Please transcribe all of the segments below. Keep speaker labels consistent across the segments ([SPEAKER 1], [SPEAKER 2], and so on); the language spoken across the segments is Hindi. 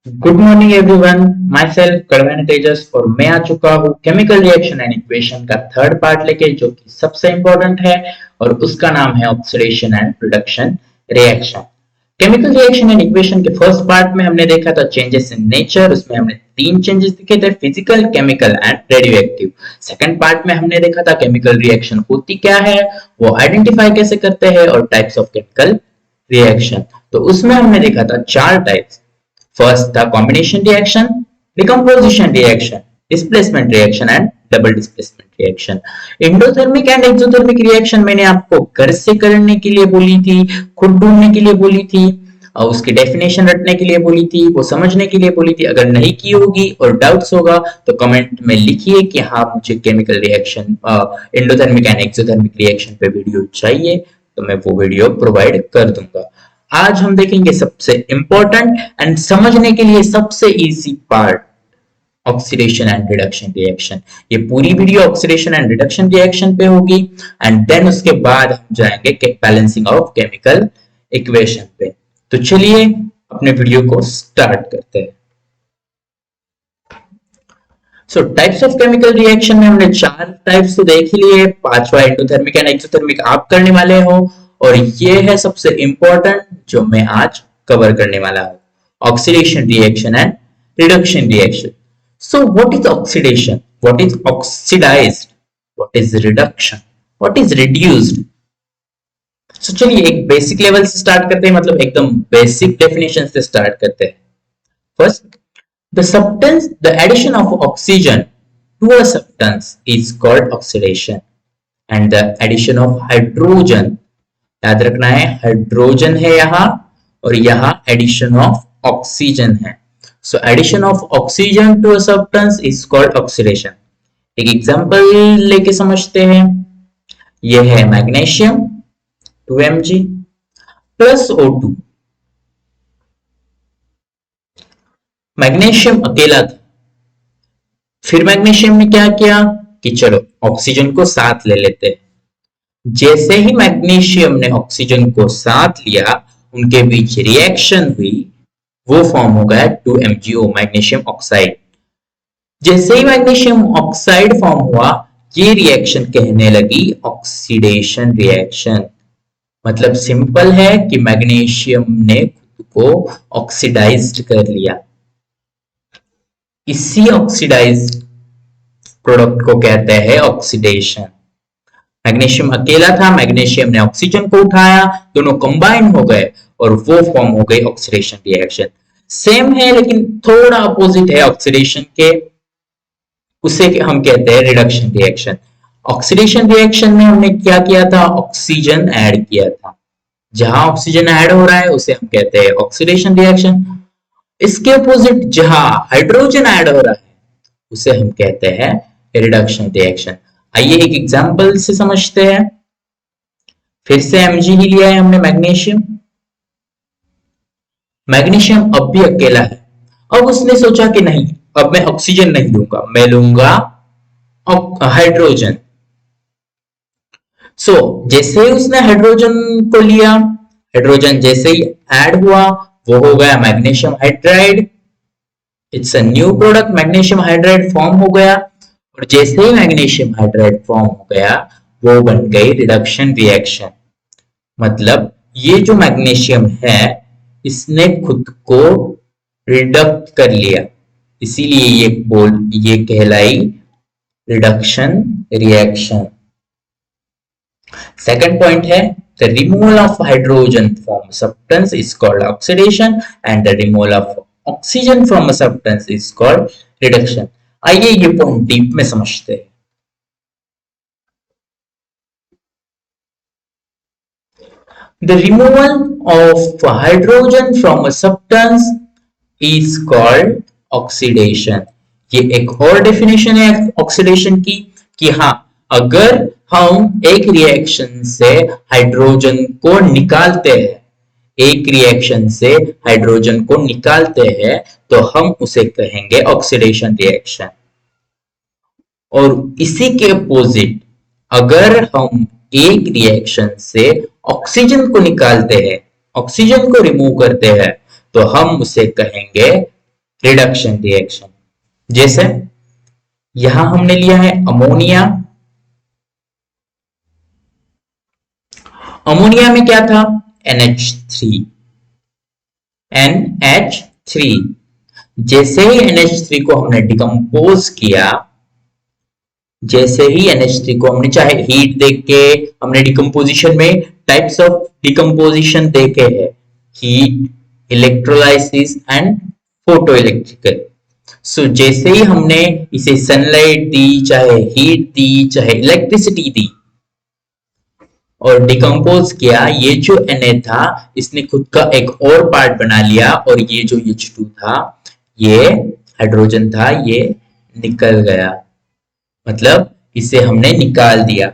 [SPEAKER 1] Good morning everyone, myself कड़वैन तेजस और मैं आ चुका हूँ केमिकल रिएक्शन एंड इक्वेशन का थर्ड पार्ट लेके, जो कि सबसे इंपॉर्टेंट है और उसका नाम है oxidation and reduction reaction. Chemical reaction and equation के फर्स्ट पार्ट में हमने देखा था चेंजेस इन नेचर। उसमें हमने तीन चेंजेस देखे थे, physical, chemical and radio active. Second part में हमने देखा था केमिकल रिएक्शन होती क्या है, वो आइडेंटिफाई कैसे करते हैं और टाइप्स ऑफ केमिकल रिएक्शन। तो उसमें हमने देखा था चार टाइप्स। फर्स्ट था combination reaction, decomposition reaction, displacement reaction and double displacement reaction. Endothermic and exothermic reaction मैंने आपको घर से करने के लिए बोली थी, खुद ढूंढने के लिए बोली थी, और उसकी डेफिनेशन रटने के लिए बोली थी, वो समझने के लिए बोली थी। अगर नहीं की होगी और डाउट्स होगा तो कमेंट में लिखिए कि हाँ मुझे chemical reaction, endothermic and exothermic reaction पे वीडियो चाहिए, तो मैं वो वीडियो प्रोवाइड कर दूंगा। आज हम देखेंगे सबसे इंपॉर्टेंट एंड समझने के लिए सबसे easy part, oxidation and reduction reaction. ये पूरी video oxidation and reduction reaction पे होगी एंड देन उसके बाद हम जाएंगे बैलेंसिंग ऑफ केमिकल इक्वेशन पे। तो चलिए अपने वीडियो को स्टार्ट करते हैं। सो टाइप्स ऑफ केमिकल रिएक्शन में हमने चार टाइप्स तो देख ही लिए। पांचवा एंडोथर्मिक एंड एक्सोथर्मिक आप करने वाले हो, और ये है सबसे इंपॉर्टेंट जो मैं आज कवर करने वाला हूं, oxidation reaction and reduction reaction. So what is oxidation, what is oxidized, what is reduction, what is reduced. So चलिए एक बेसिक लेवल से स्टार्ट करते हैं, मतलब एकदम बेसिक डेफिनेशन से स्टार्ट करते हैं। First, the substance, the addition of oxygen to a substance is called oxidation, and the addition of hydrogen, याद रखना है हाइड्रोजन है यहाँ और यहाँ एडिशन ऑफ ऑक्सीजन है। So addition of oxygen to a substance is called oxidation. एक एग्जांपल लेके समझते हैं। ये है magnesium 2Mg plus O2। Magnesium अकेला था, फिर मैग्नीशियम ने क्या किया कि चलो ऑक्सीजन को साथ ले लेते हैं। जैसे ही मैग्नीशियम ने ऑक्सीजन को साथ लिया, उनके बीच रिएक्शन हुई, वो फॉर्म हो गया 2MgO, मैग्नीशियम ऑक्साइड। जैसे ही मैग्नीशियम ऑक्साइड फॉर्म हुआ, ये रिएक्शन कहने लगी ऑक्सीडेशन रिएक्शन। मतलब सिंपल है कि मैग्नीशियम ने खुद को ऑक्सीडाइज्ड कर लिया। इसी ऑक्सीडाइज्ड प्रोडक्ट को कहते हैं ऑक्सीडेशन। मैग्नीशियम अकेला था, मैग्नीशियम ने ऑक्सीजन को उठाया, दोनों कंबाइन हो गए और वो फॉर्म हो गई ऑक्सीडेशन रिएक्शन। सेम है लेकिन थोड़ा अपोजिट है ऑक्सीडेशन के, उसे हम कहते हैं रिडक्शन रिएक्शन। ऑक्सीडेशन रिएक्शन में हमने क्या किया था, ऑक्सीजन ऐड किया था। जहां ऑक्सीजन ऐड हो रहा है उसे हम कहते हैं ऑक्सीडेशन रिएक्शन। इसके अपोजिट जहां हाइड्रोजन ऐड हो रहा है उसे हम कहते हैं रिडक्शन रिएक्शन। आइए एक एग्जांपल से समझते हैं। फिर से Mg ही लिया है हमने मैग्नीशियम। मैग्नीशियम अब भी अकेला है। अब उसने सोचा कि नहीं, अब मैं ऑक्सीजन नहीं लूंगा, मैं लूंगा हाइड्रोजन। सो जैसे ही उसने हाइड्रोजन को लिया, हाइड्रोजन जैसे ही ऐड हुआ वो हो गया magnesium hydride. It's a new product, magnesium hydride form हो गया। और जैसे ही मैग्नीशियम हाइड्राइड फॉर्म हो गया, वो बन गई रिडक्शन रिएक्शन। मतलब ये जो मैग्नीशियम है इसने खुद को रिडक्ट कर लिया, इसीलिए ये कहलाई रिडक्शन रिएक्शन। सेकंड पॉइंट है, the removal of hydrogen from a substance is called oxidation and the removal of oxygen from a substance is called reduction। आइए ये पॉइंट डीप में समझते हैं। The removal of hydrogen from a substance is called oxidation। ये एक और डेफिनेशन है ऑक्सीडेशन की कि हाँ, अगर हम एक रिएक्शन से हाइड्रोजन को निकालते हैं, एक रिएक्शन से हाइड्रोजन को निकालते हैं तो हम उसे कहेंगे ऑक्सीडेशन रिएक्शन। और इसी के अपोजिट अगर हम एक रिएक्शन से ऑक्सीजन को निकालते हैं, ऑक्सीजन को रिमूव करते हैं, तो हम उसे कहेंगे रिडक्शन रिएक्शन। जैसे यहां हमने लिया है अमोनिया। अमोनिया में क्या था? NH3। NH3 जैसे ही NH3 को हमने डिकम्पोज किया, जैसे ही NH3 को हमने, चाहे हीट देख के हमने डिकम्पोजिशन में टाइप्स ऑफ डिकम्पोजिशन देखे हैं, heat, electrolysis and photo electrical. So जैसे ही हमने इसे सनलाइट दी, चाहे हीट दी, चाहे इलेक्ट्रिसिटी दी और डिकम्पोज किया, ये जो Na था इसने खुद का एक और पार्ट बना लिया, और ये जो H2 था, ये हाइड्रोजन था, ये निकल गया, मतलब इसे हमने निकाल दिया।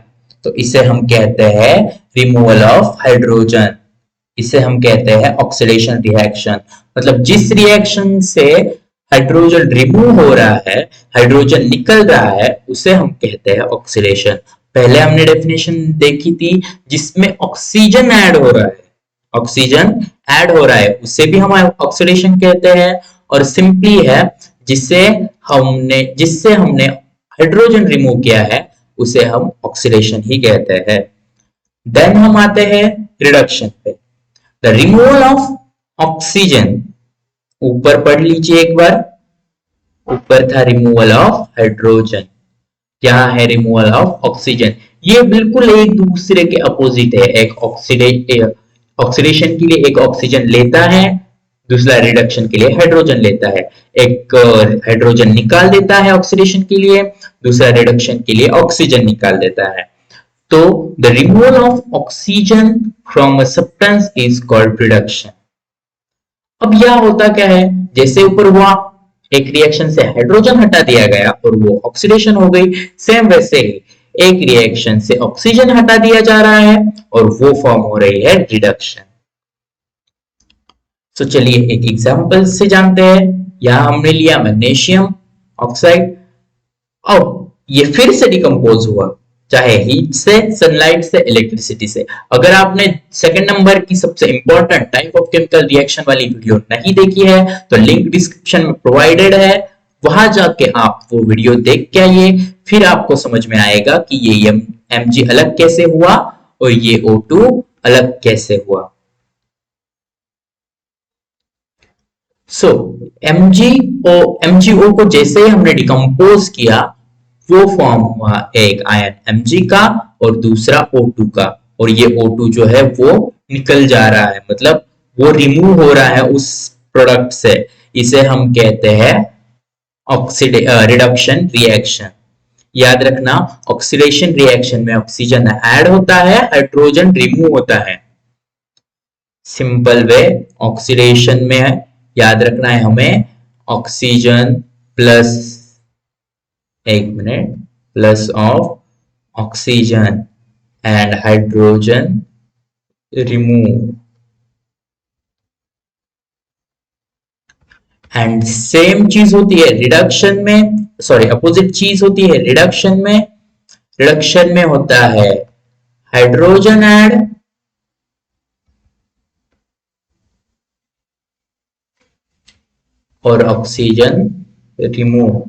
[SPEAKER 1] तो इसे हम कहते हैं रिमूवल ऑफ हाइड्रोजन। इसे हम कहते हैं ऑक्सीडेशन रिएक्शन। मतलब जिस रिएक्शन से हाइड्रोजन रिमूव हो रहा है, हाइड्रोजन निकल रहा है, उसे हम कहते हैं ऑक्सीडेशन। पहले हमने डेफिनेशन देखी थी जिसमें ऑक्सीजन ऐड हो रहा है, ऑक्सीजन ऐड हो रहा है, उसे भी हम ऑक्सीडेशन कहते हैं। और सिंपली है जिससे हमने हाइड्रोजन रिमूव किया है, उसे हम ऑक्सीडेशन ही कहते हैं। देन हम आते हैं रिडक्शन पे। द रिमूवल ऑफ ऑक्सीजन, ऊपर पढ़ लीजिए एक बार, ऊपर था रिमूवल ऑफ हाइड्रोजन, क्या है रिमूवल ऑफ ऑक्सीजन। ये बिल्कुल एक दूसरे के अपोजिट है। एक ऑक्सीडेशन के लिए एक ऑक्सीजन लेता है, दूसरा रिडक्शन के लिए हाइड्रोजन लेता है। एक हाइड्रोजन निकाल देता है ऑक्सीडेशन के लिए, दूसरा रिडक्शन के लिए ऑक्सीजन निकाल देता है। तो the removal of oxygen from a substance is called reduction. अब यह होता क्या है, जैसे ऊपर हुआ एक रिएक्शन से हाइड्रोजन हटा दिया गया और वो ऑक्सीडेशन हो गई, सेम वैसे ही एक रिएक्शन से ऑक्सीजन हटा दिया जा रहा है और वो फॉर्म हो रही है रिडक्शन। तो चलिए एक एग्जांपल से जानते हैं। यहां हमने लिया मैग्नीशियम ऑक्साइड, अब ये फिर से डिकम्पोज हुआ, चाहे हीट से, सनलाइट से, इलेक्ट्रिसिटी से। अगर आपने सेकंड नंबर की सबसे important type of chemical reaction वाली वीडियो नहीं देखी है तो लिंक डिस्क्रिप्शन में प्रोवाइडेड है, वहां जाके आप वो वीडियो देख के आइए, फिर आपको समझ में आएगा कि ये Mg अलग कैसे हुआ और ये O2 अलग कैसे हुआ। सो MgO को जैसे ही हमने डिकम्पोज किया, वो फॉर्म हुआ एक आयन Mg का और दूसरा O2 का, और ये O2 जो है वो निकल जा रहा है, मतलब वो रिमूव हो रहा है उस प्रोडक्ट से। इसे हम कहते हैं रिडक्शन रिएक्शन। याद रखना, ऑक्सीडेशन रिएक्शन में ऑक्सीजन ऐड होता है, हाइड्रोजन रिमूव होता है। सिंपल वे ऑक्सीडेशन में याद रखना है हमें, ऑक्सीजन प्लस, एक minute, plus of oxygen and hydrogen remove, and same चीज होती है रिडक्शन में, सॉरी अपोजिट चीज होती है रिडक्शन में। रिडक्शन में होता है हाइड्रोजन ऐड और ऑक्सीजन रिमूव।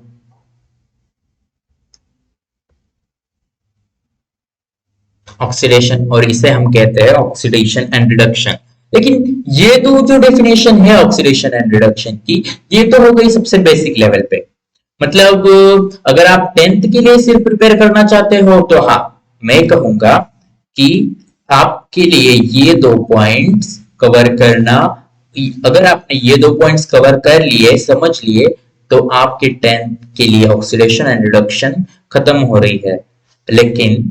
[SPEAKER 1] ऑक्सीडेशन, और इसे हम कहते हैं ऑक्सीडेशन एंड रिडक्शन। लेकिन ये तो जो डेफिनेशन है ऑक्सीडेशन एंड रिडक्शन की, ये तो हो गई सबसे बेसिक लेवल पे। मतलब अगर आप 10th के लिए सिर्फ प्रिपेयर करना चाहते हो तो हाँ, मैं कहूंगा कि आपके लिए ये 2 पॉइंट्स कवर करना, अगर आपने ये 2 पॉइंट्स कवर कर लिए, समझ लिए, तो आपके 10th के लिए ऑक्सीडेशन एंड रिडक्शन खत्म हो रही है। लेकिन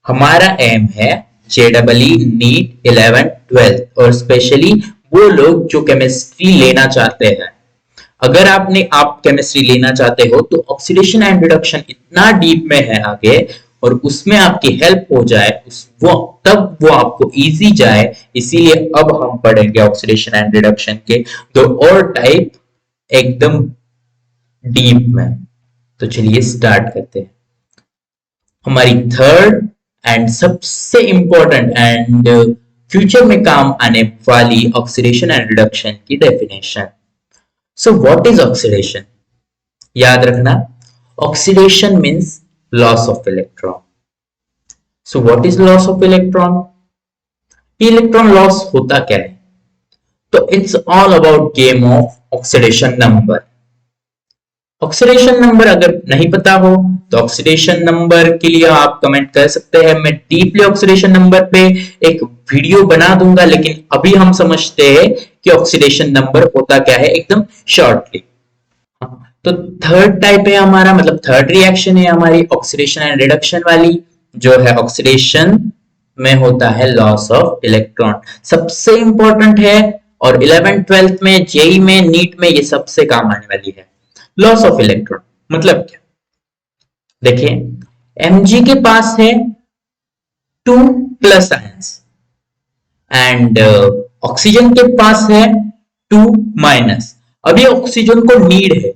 [SPEAKER 1] हमारा एम है JEE नीट 11th 12th, और स्पेशली वो लोग जो केमिस्ट्री लेना चाहते हैं। अगर आप केमिस्ट्री लेना चाहते हो तो ऑक्सीडेशन एंड रिडक्शन इतना डीप में है आगे, और उसमें आपकी हेल्प हो जाए, तब वो आपको इजी जाए। इसीलिए अब हम पढ़ेंगे ऑक्सीडेशन एंड रिडक्शन के 2 और टाइप एकदम डीप में। तो चलिए स्टार्ट करते हैं हमारी थर्ड एंड सबसे इंपॉर्टेंट एंड फ्यूचर में काम आने वाली ऑक्सीडेशन एंड रिडक्शन की definition. So what is oxidation? याद रखना, oxidation means loss of electron. So what is loss of electron? Electron loss होता क्या है? तो it's all about game of oxidation number. Oxidation number अगर नहीं पता हो तो ऑक्सीडेशन नंबर के लिए आप कमेंट कर सकते हैं। मैं डीपली ऑक्सीडेशन नंबर पे एक वीडियो बना दूंगा, लेकिन अभी हम समझते हैं कि ऑक्सीडेशन नंबर होता क्या है एकदम शॉर्टली। तो थर्ड टाइप है हमारा, मतलब थर्ड रिएक्शन है हमारी ऑक्सीडेशन एंड रिडक्शन वाली, जो है ऑक्सीडेशन में होता है लॉस ऑफ इलेक्ट्रॉन। सबसे इंपॉर्टेंट है और 11th 12th में, जेई में, नीट में ये सबसे काम आने वाली है। लॉस ऑफ इलेक्ट्रॉन मतलब क्या? देखिए, Mg के पास है 2 प्लस आयंस एंड ऑक्सीजन के पास है 2 माइनस। अभी ऑक्सीजन को नीड है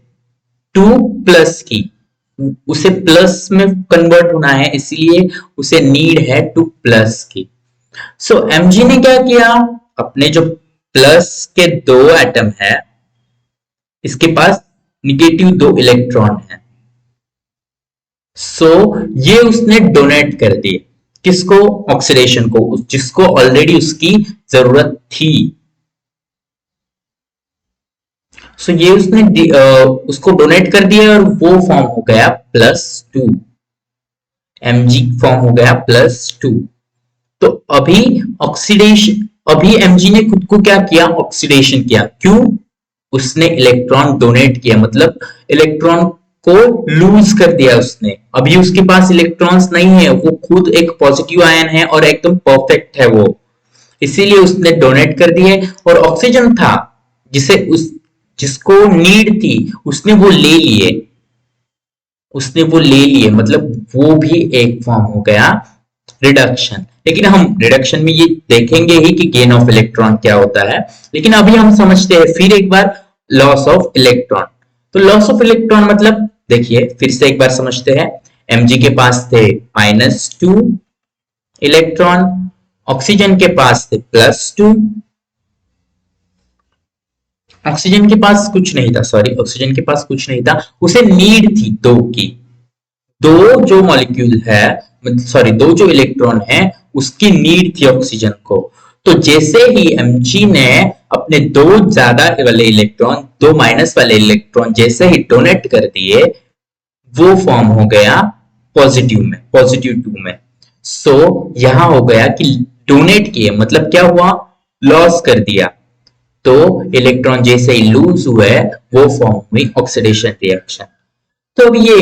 [SPEAKER 1] 2 प्लस की, उसे प्लस में कन्वर्ट होना है, इसलिए उसे नीड है 2 प्लस की। सो Mg ने क्या किया, अपने जो प्लस के 2 एटम है, इसके पास निगेटिव 2 इलेक्ट्रॉन है। सो ये उसने डोनेट कर दिए, किसको? ऑक्सीडेशन को, जिसको ऑलरेडी उसकी जरूरत थी। सो ये उसने उसको डोनेट कर दिया और वो फॉर्म हो गया +2, Mg फॉर्म हो गया +2। तो अभी ऑक्सीडेशन, अभी Mg ने खुद को क्या किया? ऑक्सीडेशन किया। क्यों? उसने इलेक्ट्रॉन डोनेट किया, मतलब इलेक्ट्रॉन को लूज कर दिया उसने। अभी उसके पास इलेक्ट्रॉन्स नहीं है, वो खुद एक पॉजिटिव आयन है और एकदम परफेक्ट है वो, इसीलिए उसने डोनेट कर दिए। और ऑक्सीजन था जिसको नीड थी, उसने वो ले लिए, मतलब वो भी एक फॉर्म हो गया रिडक्शन। लेकिन हम रिडक्शन में ये देखेंगे ही कि गेन ऑफ इलेक्ट्रॉन क्या होता है, लेकिन अभी हम समझते हैं फिर एक बार लॉस ऑफ इलेक्ट्रॉन। तो लॉस ऑफ इलेक्ट्रॉन मतलब, देखिए फिर से एक बार समझते हैं। Mg के पास थे -2 इलेक्ट्रॉन, ऑक्सीजन के पास थे +2। ऑक्सीजन के पास कुछ नहीं था, ऑक्सीजन के पास कुछ नहीं था, उसे नीड थी 2 की। दो जो मॉलिक्यूल है, दो जो इलेक्ट्रॉन है, उसकी नीड थी ऑक्सीजन को। तो जैसे ही Mg ने अपने 2 ज्यादा वाले इलेक्ट्रॉन, 2 माइनस वाले इलेक्ट्रॉन जैसे ही डोनेट कर दिए, वो फॉर्म हो गया +2 में। सो यहां हो गया कि डोनेट किए मतलब क्या हुआ? लॉस कर दिया। तो इलेक्ट्रॉन जैसे ही लूज हुए, वो फॉर्म हुई ऑक्सीडेशन रिएक्शन। तो अब ये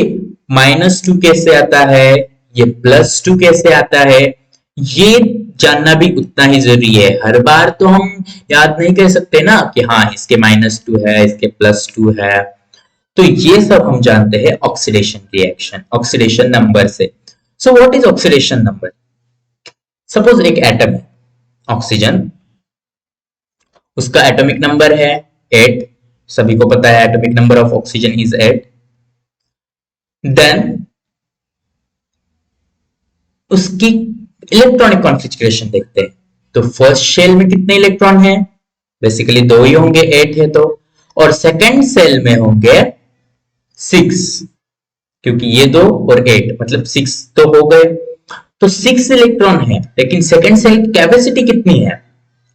[SPEAKER 1] -2 कैसे आता है, ये +2 कैसे आता है, ये जानना भी उतना ही जरूरी है। हर बार तो हम याद नहीं कर सकते ना कि हाँ इसके -2 है, इसके +2 है। तो ये सब हम जानते हैं ऑक्सीडेशन रिएक्शन, ऑक्सीडेशन नंबर से। So what is oxidation number? Suppose एक एटम है ऑक्सीजन, उसका एटॉमिक नंबर है 8। सभी को पता है atomic number of oxygen is 8। Then उसकी इलेक्ट्रॉनिक कॉन्फ़िगरेशन देखते हैं। तो फर्स्ट शेल में कितने इलेक्ट्रॉन हैं? बेसिकली 2 ही होंगे, 8 है तो। और सेकेंड सेल में होंगे 6, क्योंकि ये 2 और 8 मतलब 6 तो हो गए। तो 6 इलेक्ट्रॉन है, लेकिन सेकेंड सेल की कैपेसिटी कितनी है?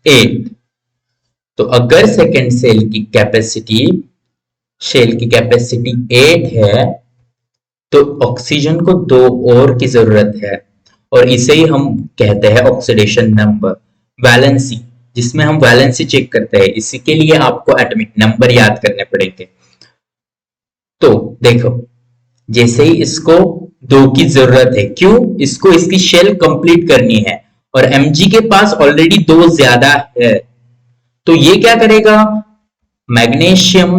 [SPEAKER 1] 8। तो अगर सेकेंड सेल की कैपेसिटी 8 है, तो ऑक्सीजन को 2 और की जरूरत है, और इसे ही हम कहते हैं ऑक्सीडेशन नंबर, वैलेंसी, जिसमें हम वैलेंसी चेक करते हैं। इसी के लिए आपको एटॉमिक नंबर याद करने पड़ेंगे। तो देखो, जैसे ही इसको 2 की जरूरत है, क्यों? इसको इसकी शेल कंप्लीट करनी है, और Mg के पास ऑलरेडी 2 ज्यादा है। तो ये क्या करेगा? मैग्नीशियम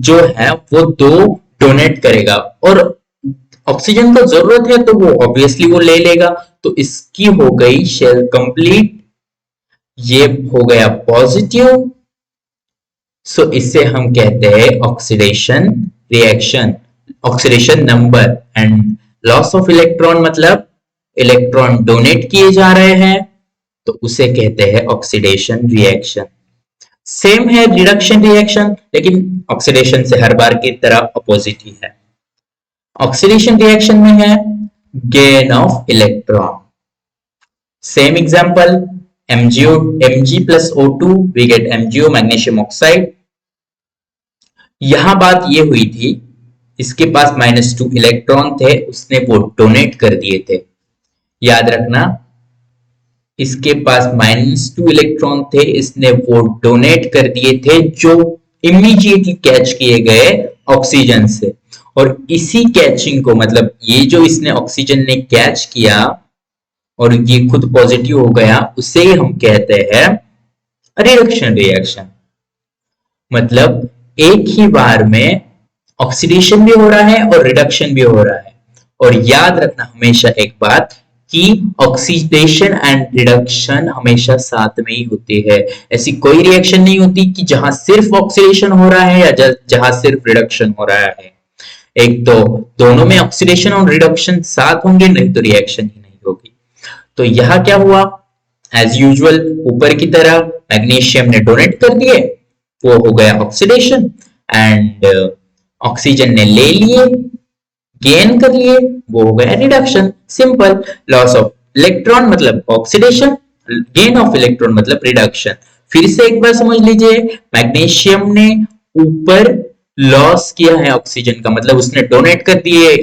[SPEAKER 1] जो है वो 2 डोनेट करेगा, और ऑक्सीजन को जरूरत है तो वो ऑब्वियसली वो ले लेगा। तो इसकी हो गई शेल कंप्लीट, ये हो गया पॉजिटिव। सो इसे हम कहते हैं oxidation reaction, oxidation number. And loss of electron मतलब इलेक्ट्रॉन डोनेट किए जा रहे हैं, तो उसे कहते हैं ऑक्सीडेशन रिएक्शन। सेम है रिडक्शन रिएक्शन, लेकिन ऑक्सीडेशन से हर बार की तरह अपोजिट ही है। ऑक्सीडेशन रिएक्शन में है gain of electron. Same example, MgO Mg plus O2 we get MgO magnesium oxide. यहां बात ये हुई थी, इसके पास -2 इलेक्ट्रॉन थे, उसने वो डोनेट कर दिए थे। याद रखना, इसके पास -2 इलेक्ट्रॉन थे, इसने वो डोनेट कर दिए थे जो इमीडिएटली कैच किए गए ऑक्सीजन से। और इसी कैचिंग को, मतलब ये जो इसने ऑक्सीजन ने कैच किया और ये खुद पॉजिटिव हो गया, उसे हम कहते हैं रिडक्शन रिएक्शन। मतलब एक ही बार में ऑक्सीडेशन भी हो रहा है और रिडक्शन भी हो रहा है। और याद रखना हमेशा एक बात कि ऑक्सीडेशन एंड रिडक्शन हमेशा साथ में ही होती है। ऐसी कोई रिएक्शन नहीं होती कि जहां सिर्फ ऑक्सीडेशन हो रहा है या जहां सिर्फ रिडक्शन हो रहा है। एक तो दोनों में ऑक्सीडेशन और रिडक्शन साथ होंगे, नहीं तो रिएक्शन ही नहीं होगी। तो यहां क्या हुआ, एज यूजुअल ऊपर की तरह मैग्नीशियम ने डोनेट कर दिए, वो हो गया ऑक्सीडेशन, एंड ऑक्सीजन ने ले लिए, गेन कर लिए, वो हो गया reduction. Simple. Loss of electron मतलब ऑक्सीडेशन, गेन ऑफ इलेक्ट्रॉन मतलब रिडक्शन। फिर से एक बार समझ लीजिए, मैग्नीशियम ने ऊपर लॉस किया है ऑक्सीजन का, मतलब उसने डोनेट कर दिए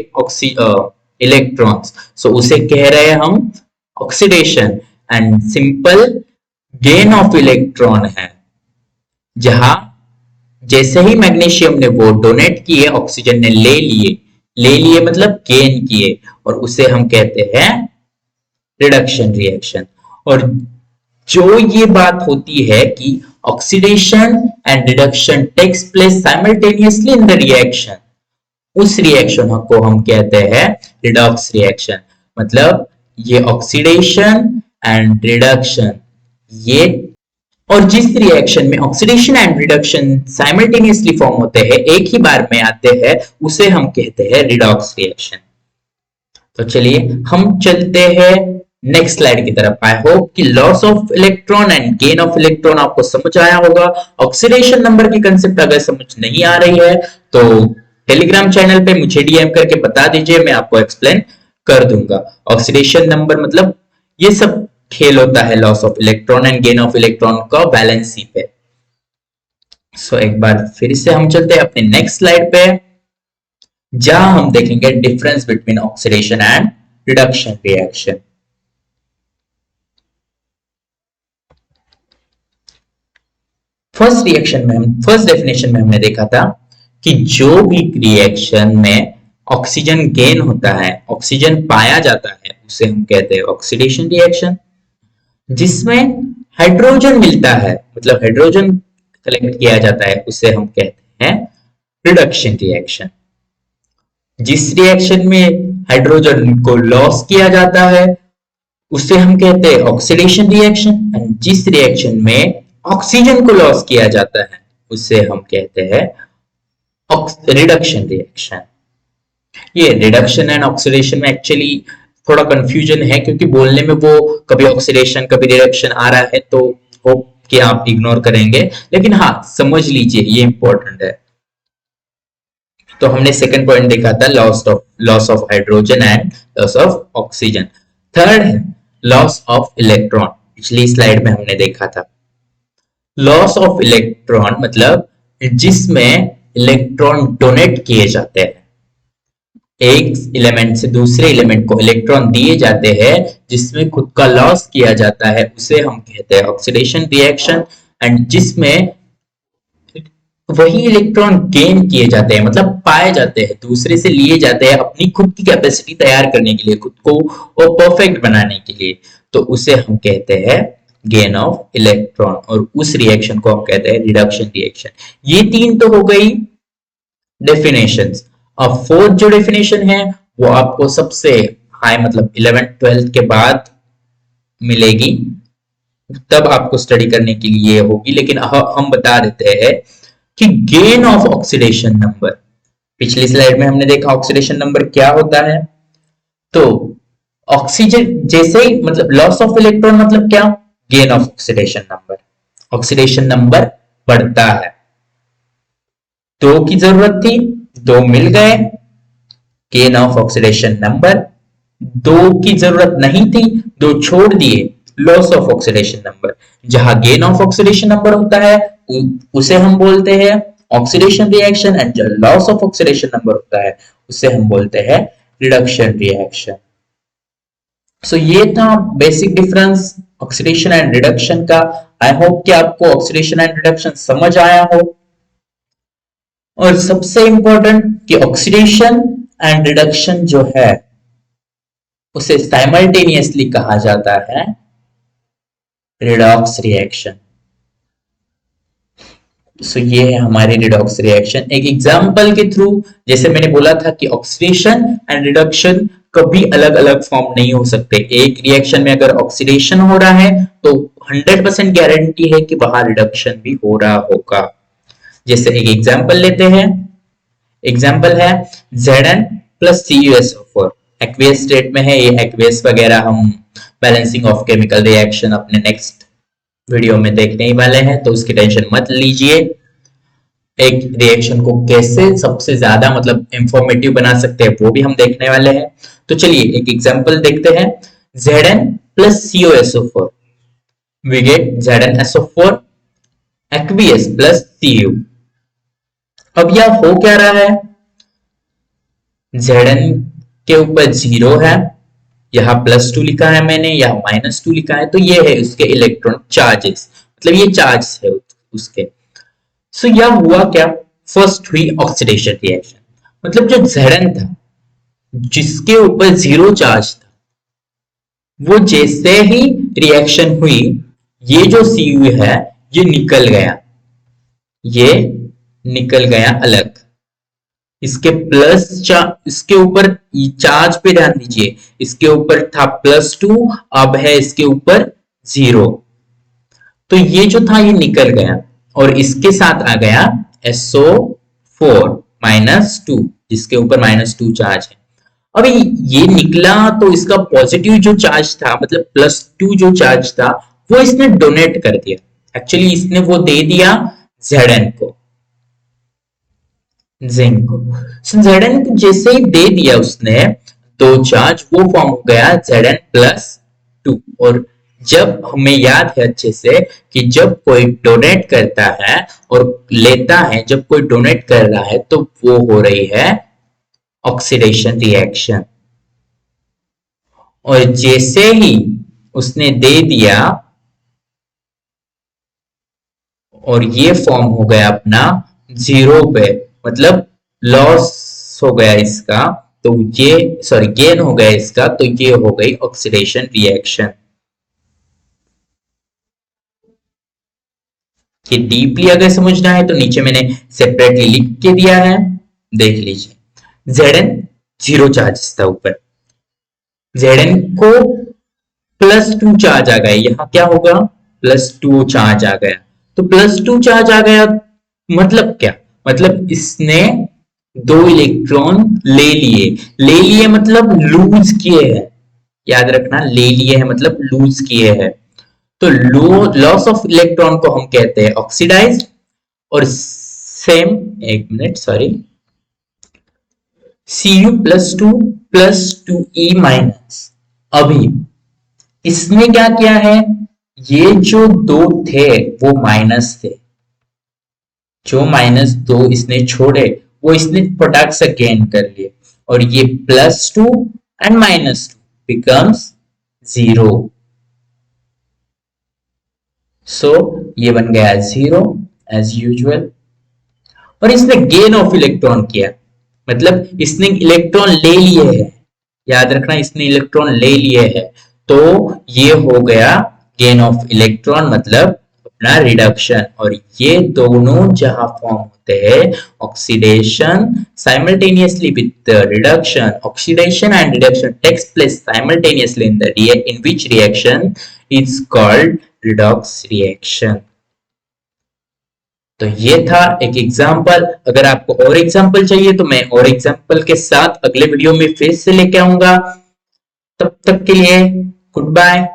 [SPEAKER 1] इलेक्ट्रॉन्स, सो उसे कह रहे हैं हम oxidation. And simple gain of electron है, जहां जैसे ही मैग्नीशियम ने वो डोनेट किए, ऑक्सीजन ने ले लिए मतलब गेन किए, और उसे हम कहते हैं रिडक्शन रिएक्शन। और जो ये बात होती है कि oxidation and reduction takes place simultaneously in the reaction, उस रिएक्शन को हम कहते हैं रिडॉक्स रिएक्शन। मतलब ये ऑक्सीडेशन एंड रिडक्शन, ये, और जिस रिएक्शन में oxidation and reduction simultaneously form होते हैं, एक ही बार में आते हैं, उसे हम कहते हैं रिडॉक्स रिएक्शन। तो चलिए हम चलते हैं नेक्स्ट स्लाइड की तरफ। आई होप कि loss of electron and gain of electron आपको समझ आया होगा। ऑक्सीडेशन नंबर की कंसेप्ट अगर समझ नहीं आ रही है तो टेलीग्राम चैनल पे मुझे डीएम करके बता दीजिए, मैं आपको एक्सप्लेन कर दूंगा। ऑक्सीडेशन नंबर मतलब ये सब खेल होता है loss of electron and gain of electron का वैलेंसी पे। सो एक बार फिर से हम चलते हैं अपने नेक्स्ट स्लाइड पे, जहां हम देखेंगे difference between oxidation and reduction reaction. First definition में हमने देखा था कि जो भी रिएक्शन में ऑक्सीजन गेन होता है, ऑक्सीजन पाया जाता है, उसे हम कहते हैं ऑक्सीडेशन रिएक्शन। जिसमें हाइड्रोजन मिलता है, मतलब हाइड्रोजन कलेक्ट किया जाता है, उसे हम कहते हैं रिडक्शन रिएक्शन। जिस रिएक्शन में हाइड्रोजन को लॉस किया जाता है, उसे हम कहते हैं ऑक्सीडेशन रिएक्शन। एंड जिस रिएक्शन में ऑक्सीजन को लॉस किया जाता है, उसे हम कहते हैं रिडक्शन रिएक्शन। ये रिडक्शन एंड ऑक्सीडेशन में एक्चुअली थोड़ा कंफ्यूजन है, क्योंकि बोलने में वो कभी ऑक्सीडेशन कभी रिडक्शन आ रहा है, तो होप कि आप इग्नोर करेंगे, लेकिन हाँ समझ लीजिए ये इंपॉर्टेंट है। तो हमने सेकंड पॉइंट देखा था loss of hydrogen and loss of oxygen. Third है लॉस ऑफ इलेक्ट्रॉन। पिछली स्लाइड में हमने देखा था लॉस ऑफ इलेक्ट्रॉन मतलब जिसमें इलेक्ट्रॉन डोनेट किए जाते हैं, एक एलिमेंट से दूसरे एलिमेंट को इलेक्ट्रॉन दिए जाते हैं, जिसमें खुद का लॉस किया जाता है, उसे हम कहते हैं ऑक्सीडेशन रिएक्शन। एंड जिसमें वही इलेक्ट्रॉन गेन किए जाते हैं, मतलब पाए जाते हैं, दूसरे से लिए जाते हैं अपनी खुद की कैपेसिटी तैयार करने के लिए, खुद को और परफेक्ट बनाने के लिए, तो उसे हम कहते हैं गेन ऑफ इलेक्ट्रॉन। और उस रिएक्शन को हम कहते हैं रिडक्शन रिएक्शन। ये तीन तो हो गई डेफिनेशंस। अब फोर्थ जो डेफिनेशन है वो आपको सबसे हाई मतलब 11th-12th के बाद मिलेगी, तब आपको स्टडी करने के लिए होगी, लेकिन हम बता देते हैं कि गेन ऑफ ऑक्सीडेशन नंबर। पिछली स्लाइड में हमने देखा ऑक्सीडेशन नंबर क्या होता है। तो ऑक्सीजन जैसे ही मतलब लॉस ऑफ इलेक्ट्रॉन मतलब क्या, gain of oxidation number. Oxidation number बढ़ता है। दो की जरूरत थी, दो मिल गए, गेन ऑफ ऑक्सीडेशन नंबर। दो की जरूरत नहीं थी, दो छोड़ दिए, लॉस ऑफ ऑक्सीडेशन नंबर। जहां गेन ऑफ ऑक्सीडेशन नंबर होता है उसे हम बोलते हैं ऑक्सीडेशन रिएक्शन, एंड जो लॉस ऑफ ऑक्सीडेशन नंबर होता है उसे हम बोलते हैं रिडक्शन रिएक्शन। सो ये था basic difference oxidation and reduction का। आई होप कि आपको ऑक्सीडेशन एंड रिडक्शन समझ आया हो। और सबसे इंपॉर्टेंट कि ऑक्सीडेशन एंड रिडक्शन जो है उसे साइमल्टेनियसली कहा जाता है रिडॉक्स रिएक्शन। सो ये है हमारी रिडॉक्स रिएक्शन। एक एग्जांपल के थ्रू, जैसे मैंने बोला था कि ऑक्सीडेशन एंड रिडक्शन कभी अलग अलग फॉर्म नहीं हो सकते। एक रिएक्शन में अगर ऑक्सीडेशन हो रहा है तो 100% गारंटी है कि वहां रिडक्शन भी हो रहा होगा। जैसे एक एग्जांपल लेते हैं, एग्जांपल है Zn plus CuSO4 aqueous state में है। ये एक्वियस वगैरह हम बैलेंसिंग ऑफ केमिकल रिएक्शन अपने नेक्स्ट वीडियो में देखने ही वाले हैं, तो उसकी टेंशन मत लीजिए। एक रिएक्शन को कैसे सबसे ज्यादा मतलब इंफॉर्मेटिव बना सकते हैं वो भी हम देखने वाले हैं। तो चलिए एक एग्जांपल देखते हैं। Zn plus CuSO4 we get ZnSO4 aqueous plus Cu। अब यह हो क्या रहा है, Zn के ऊपर 0 है, यहां +2 लिखा है मैंने, यहां -2 लिखा है, तो ये है उसके इलेक्ट्रॉन चार्जेस, मतलब ये चार्ज है उसके। सो यह हुआ क्या, फर्स्ट हुई ऑक्सीडेशन रिएक्शन, मतलब जो Zn था जिसके ऊपर 0 चार्ज था, वो जैसे ही रिएक्शन हुई ये जो Cu है ये निकल गया, ये निकल गया अलग। इसके इसके ऊपर चार्ज पे ध्यान दीजिए, इसके ऊपर था +2, अब है इसके ऊपर 0, तो ये जो था ये निकल गया और इसके साथ आ गया SO4 -2 जिसके ऊपर -2 चार्ज है। अब ये निकला तो इसका पॉजिटिव जो चार्ज था मतलब +2 जो चार्ज था वो इसने डोनेट कर दिया, एक्चुअली इसने वो दे दिया Zn को, जिंक को। Zn को जैसे ही दे दिया उसने दो चार्ज, वो फॉर्म हो गया Zn+2। और जब हमें याद है अच्छे से कि जब कोई डोनेट करता है और लेता है, जब कोई डोनेट कर रहा है तो वो हो रही है ऑक्सीडेशन रिएक्शन। और जैसे ही उसने दे दिया और ये फॉर्म हो गया अपना 0 पे, मतलब लॉस हो गया इसका, तो ये सॉरी गेन हो गया इसका, तो ये हो गई ऑक्सीडेशन रिएक्शन। ये डीपली अगर समझना है तो नीचे मैंने सेपरेटली लिख के दिया है, देख लीजिए। Zn 0 चार्ज था ऊपर, Zn को +2 चार्ज आ गया, यहां क्या होगा +2 चार्ज आ गया, तो +2 चार्ज आ गया मतलब क्या, मतलब इसने 2 इलेक्ट्रॉन ले लिए मतलब लूज किए हैं, याद रखना ले लिए है मतलब लूज किए हैं। तो लॉस ऑफ इलेक्ट्रॉन को हम कहते हैं ऑक्सीडाइज्ड। और सेम एक minute sorry Cu+2 +2e minus, अभी इसने क्या किया है, ये जो 2 थे वो माइनस थे, जो -2 इसने छोड़े वो इसने फटाक से गेन कर लिए, और ये +2 एंड -2 बिकम्स 0। सो ये बन गया 0 एज यूजुअल। और इसने गेन ऑफ इलेक्ट्रॉन किया, मतलब इसने इलेक्ट्रॉन ले लिए हैं, याद रखना इसने इलेक्ट्रॉन ले लिए हैं, तो ये हो गया गेन ऑफ इलेक्ट्रॉन मतलब अपना रिडक्शन। और ये दोनों जहां फॉर्म होते हैं oxidation simultaneously with reduction, oxidation and reduction takes place simultaneously in which reaction is called redox reaction। तो ये था एक एग्जाम्पल। अगर आपको और एग्जाम्पल चाहिए तो मैं और एग्जाम्पल के साथ अगले वीडियो में फिर से लेके आऊंगा। तब तक के लिए goodbye.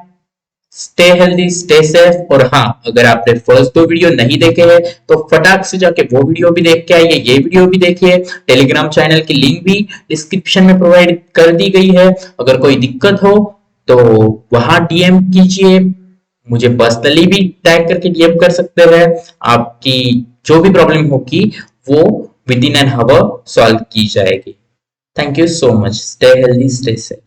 [SPEAKER 1] Stay healthy, stay safe. और हाँ, अगर आपने फर्स्ट 2 वीडियो नहीं देखे हैं तो फटाक से जाके वो वीडियो भी देख के आइए, ये वीडियो भी देखिए। टेलीग्राम चैनल की लिंक भी डिस्क्रिप्शन में प्रोवाइड कर दी गई है। अगर कोई दिक्कत हो तो वहां डीएम कीजिए, मुझे पर्सनली भी टैग करके डीएम कर सकते हैं। आपकी जो भी प्रॉब्लम होगी वो within an hour solve की जाएगी। Thank you so much. Stay healthy, stay safe.